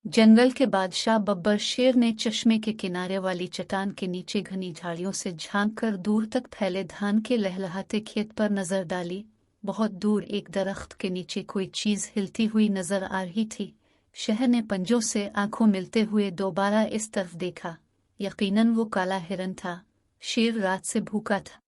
जंगल के बादशाह बब्बर शेर ने चश्मे के किनारे वाली चट्टान के नीचे घनी झाड़ियों से झांककर दूर तक फैले धान के लहलहाते खेत पर नजर डाली। बहुत दूर एक दरख्त के नीचे कोई चीज हिलती हुई नजर आ रही थी। शहर ने पंजों से आंखों मिलते हुए दोबारा इस तरफ देखा। यकीनन वो काला हिरन था। शेर रात से भूखा था।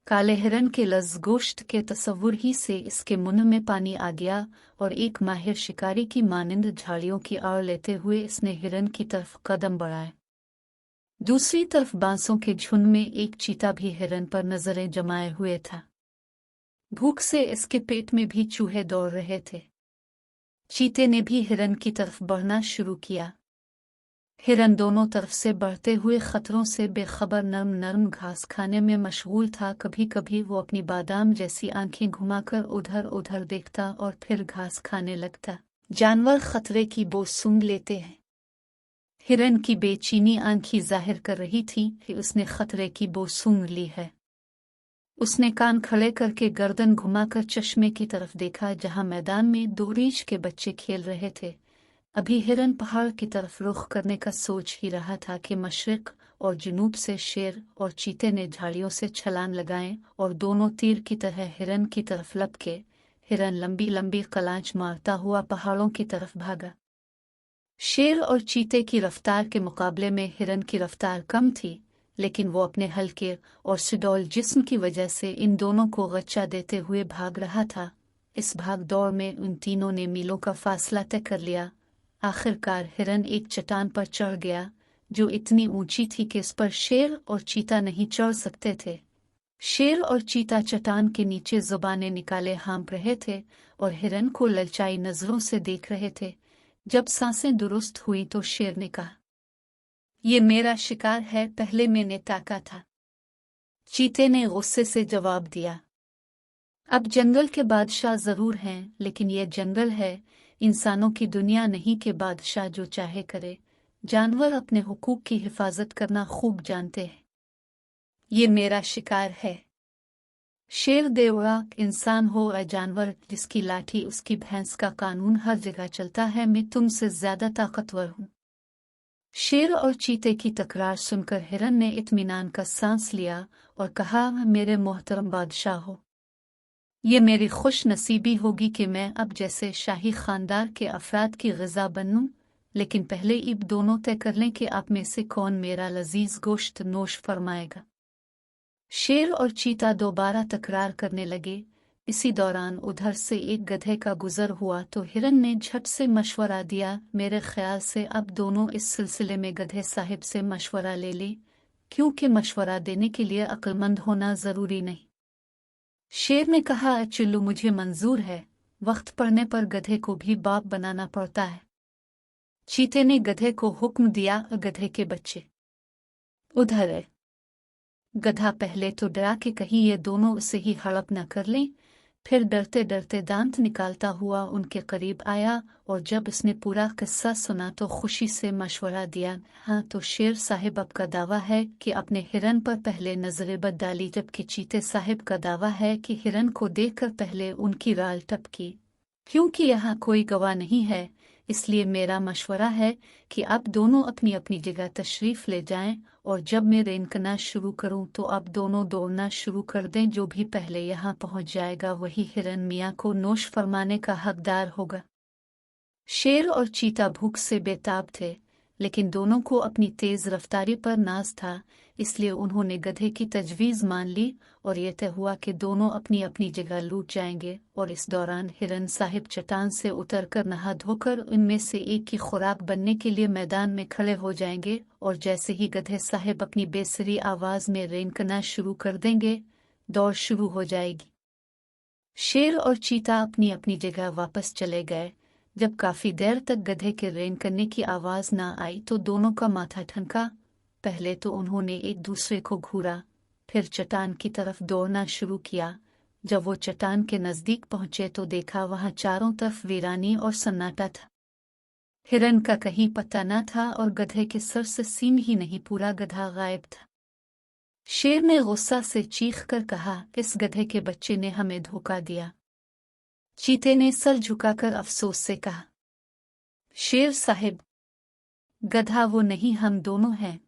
काले हिरन के लज़गोश्त के तस्वुर ही से इसके मुंह में पानी आ गया और एक माहिर शिकारी की मानिंद झाड़ियों की आड़ लेते हुए इसने हिरन की तरफ कदम बढ़ाए। दूसरी तरफ बांसों के झुंड में एक चीता भी हिरन पर नजरें जमाए हुए था। भूख से इसके पेट में भी चूहे दौड़ रहे थे। चीते ने भी हिरन की तरफ बढ़ना शुरू किया। हिरन दोनों तरफ से बढ़ते हुए खतरों से बेखबर नरम नरम घास खाने में मशगूल था। कभी कभी वो अपनी बादाम जैसी आंखें घुमाकर उधर उधर देखता और फिर घास खाने लगता। जानवर खतरे की बो सूंघ लेते हैं। हिरन की बेचैनी आंखें जाहिर कर रही थी कि उसने खतरे की बो सूंघ ली है। उसने कान खड़े करके गर्दन घुमाकर चश्मे की तरफ देखा, जहां मैदान में दो रीछ के बच्चे खेल रहे थे। अभी हिरन पहाड़ की तरफ रुख करने का सोच ही रहा था कि मशरिक और जुनूब से शेर और चीते ने झाड़ियों से छलांग लगाएं और दोनों तीर की तरह हिरन की तरफ लपके। हिरन लंबी लंबी कलांच मारता हुआ पहाड़ों की तरफ भागा। शेर और चीते की रफ्तार के मुकाबले में हिरन की रफ्तार कम थी, लेकिन वो अपने हल्के और सुडौल जिस्म की वजह से इन दोनों को गच्चा देते हुए भाग रहा था। इस भाग दौड़ में उन तीनों ने मीलों का फासला तय कर लिया। आखिरकार हिरन एक चट्टान पर चढ़ गया जो इतनी ऊंची थी कि इस पर शेर और चीता नहीं चढ़ सकते थे। शेर और चीता चट्टान के नीचे जुबानें निकाले हाँफ रहे थे और हिरन को ललचाई नजरों से देख रहे थे। जब सांसें दुरुस्त हुई तो शेर ने कहा, ये मेरा शिकार है, पहले मैंने ताका था। चीते ने गुस्से से जवाब दिया, अब जंगल के बादशाह जरूर हैं, लेकिन यह जंगल है, इंसानों की दुनिया नहीं कि बादशाह जो चाहे करे। जानवर अपने हुकूक की हिफाजत करना खूब जानते हैं। ये मेरा शिकार है। शेर देवड़ा, इंसान हो या जानवर, जिसकी लाठी उसकी भैंस का कानून हर जगह चलता है, मैं तुमसे ज्यादा ताकतवर हूं। शेर और चीते की तकरार सुनकर हिरन ने इत्मीनान का सांस लिया और कहा, मेरे मोहतरम बादशाह हो, ये मेरी खुश नसीबी होगी कि मैं अब जैसे शाही खानदार के अफराद की ग़िज़ा बनूं, लेकिन पहले इब दोनों तय कर लें कि आप में से कौन मेरा लजीज गोश्त नोश फरमाएगा। शेर और चीता दोबारा तकरार करने लगे। इसी दौरान उधर से एक गधे का गुजर हुआ तो हिरन ने झट से मशवरा दिया, मेरे ख्याल से अब दोनों इस सिलसिले में गधे साहिब से मशवरा ले लें, क्योंकि मशवरा देने के लिए अक्लमंद होना ज़रूरी नहीं। शेर ने कहा, चुल्लू मुझे मंजूर है, वक्त पड़ने पर गधे को भी बाप बनाना पड़ता है। चीते ने गधे को हुक्म दिया, गधे के बच्चे उधर है। गधा पहले तो डरा के कहीं ये दोनों उसे ही हड़प न कर लें, फिर डरते डरते दांत निकालता हुआ उनके करीब आया और जब उसने पूरा किस्सा सुना तो खुशी से मशवरा दिया, हाँ तो शेर साहिब आपका दावा है कि अपने हिरन पर पहले नजरें बद डाली, जबकि चीते साहिब का दावा है कि हिरन को देखकर पहले उनकी राल टपकी। क्योंकि यहाँ कोई गवाह नहीं है, इसलिए मेरा मशवरा है कि आप दोनों अपनी अपनी जगह तशरीफ ले जाएं और जब मैं रेंकना शुरू करूं तो आप दोनों दौड़ना शुरू कर दें। जो भी पहले यहाँ पहुंच जाएगा वही हिरन मियाँ को नोश फरमाने का हकदार होगा। शेर और चीता भूख से बेताब थे, लेकिन दोनों को अपनी तेज रफ्तारी पर नाज था, इसलिए उन्होंने गधे की तजवीज़ मान ली और यह तय हुआ कि दोनों अपनी अपनी जगह लूट जाएंगे और इस दौरान हिरन साहिब चट्टान से उतरकर नहा धोकर उनमें से एक की खुराक बनने के लिए मैदान में खड़े हो जाएंगे और जैसे ही गधे साहिब अपनी बेसरी आवाज में रेंकना शुरू कर देंगे, दौड़ शुरू हो जाएगी। शेर और चीता अपनी अपनी जगह वापस चले गए। जब काफी देर तक गधे के रेन करने की आवाज ना आई तो दोनों का माथा ठनका। पहले तो उन्होंने एक दूसरे को घूरा, फिर चट्टान की तरफ दौड़ना शुरू किया। जब वो चट्टान के नजदीक पहुंचे तो देखा वहां चारों तरफ वीरानी और सन्नाटा था। हिरन का कहीं पता न था और गधे के सर से सींग ही नहीं, पूरा गधा गायब था। शेर ने गुस्सा से चीख कर कहा, इस गधे के बच्चे ने हमें धोखा दिया। चीते ने सर झुकाकर अफसोस से कहा, शेर साहिब, गधा वो नहीं, हम दोनों हैं।